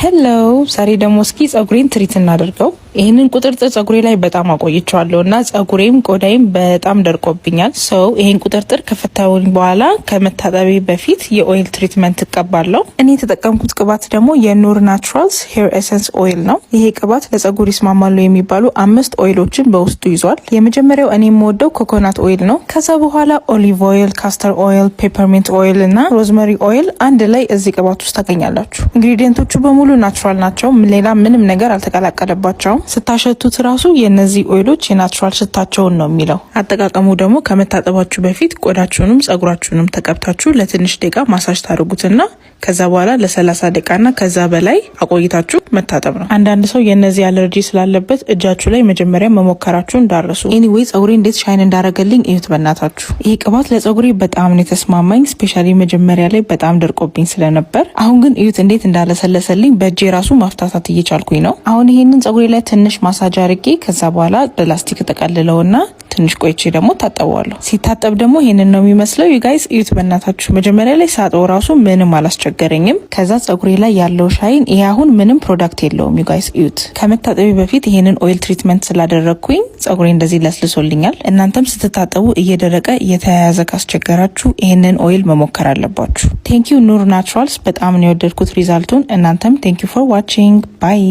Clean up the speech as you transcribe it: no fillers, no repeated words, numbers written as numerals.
ሄሎ ዛሬ ደግሞ እስኪ ጸጉሬን ትሪት እናደርገው። ይሄንን ቁጥርጥር ጸጉሬ ላይ በጣም አቆይቻለሁና ጸጉሬም ቆዳይም በጣም ደርቆብኛል። ሰው ይሄን ቁጥርጥር ከፈታውን በኋላ ከመታጠቤ በፊት የኦይል ትሪትመንት እቀባለሁ። እኔ የተጠቀምኩት ቅባት ደግሞ የኑር ናቹራልስ ሄር ኤሰንስ ኦይል ነው። ይሄ ቅባት ለጸጉር ይስማማሉ የሚባሉ 5 ኦይሎችን በውስጡ ይዟል። የመጀመሪያው እኔ የምወደው ኮኮናት ኦይል ነው። ከዛ በኋላ ኦሊቭ ኦይል፣ ካስተር ኦይል፣ ፔፐርሚንት ኦይል እና ሮዝመሪ ኦይል አንድ ላይ እዚህ ቅባት ውስጥ ታገኛላችሁ። ኢንግሪዲየንቶቹ በሙሉ ናቹራል ናቸው። ሌላ ምንም ነገር አልተቀላቀለባቸውም። ስታሸቱት ራሱ የነዚህ ኦይሎች የናቹራል ሽታቸውን ነው የሚለው። አጠቃቀሙ ደግሞ ከመታጠባችሁ በፊት ቆዳችሁንም ጸጉራችሁንም ተቀብታችሁ ለትንሽ ደቂቃ ማሳጅ ታደርጉትና ከዛ በኋላ ለ30 ደቂቃና ከዛ በላይ አቆይታችሁ መታጠብ ነው። አንዳንድ ሰው የነዚህ አለርጂ ስላለበት እጃችሁ ላይ መጀመሪያ መሞከራችሁ እንዳረሱ። ኤኒዌይ ጸጉሬ እንዴት ሻይን እንዳረገልኝ እዩት በእናታችሁ። ይሄ ቅባት ለጸጉሬ በጣም ነው የተስማማኝ። ስፔሻሊ መጀመሪያ ላይ በጣም ደርቆብኝ ስለነበር፣ አሁን ግን እዩት እንዴት እንዳለሰለሰልኝ። በእጄ ራሱ ማፍታታት እየቻልኩኝ ነው። አሁን ይሄንን ጸጉሬ ላይ ትንሽ ማሳጅ አርጌ ከዛ በኋላ በላስቲክ ተቀልለውና ትንሽ ቆይቼ ደግሞ ታጠበዋለሁ። ሲታጠብ ደግሞ ይሄንን ነው የሚመስለው። ዩጋይስ እዩት በእናታችሁ። መጀመሪያ ላይ ሳጠው ራሱ ምንም አላስቸገረኝም። ከዛ ጸጉሬ ላይ ያለው ሻይን ይሄ አሁን ምንም ፕሮዳክት የለውም። ዩጋይስ እዩት። ከመታጠቢ በፊት ይሄንን ኦይል ትሪትመንት ስላደረግኩኝ ጸጉሬ እንደዚህ ለስልሶልኛል። እናንተም ስትታጠቡ እየደረቀ እየተያያዘ ካስቸገራችሁ ይሄንን ኦይል መሞከር አለባችሁ። ቴንኪዩ ኑር ናቹራልስ። በጣም ነው የወደድኩት ሪዛልቱን። እናንተም ቴንኪዩ ፎር ዋቺንግ ባይ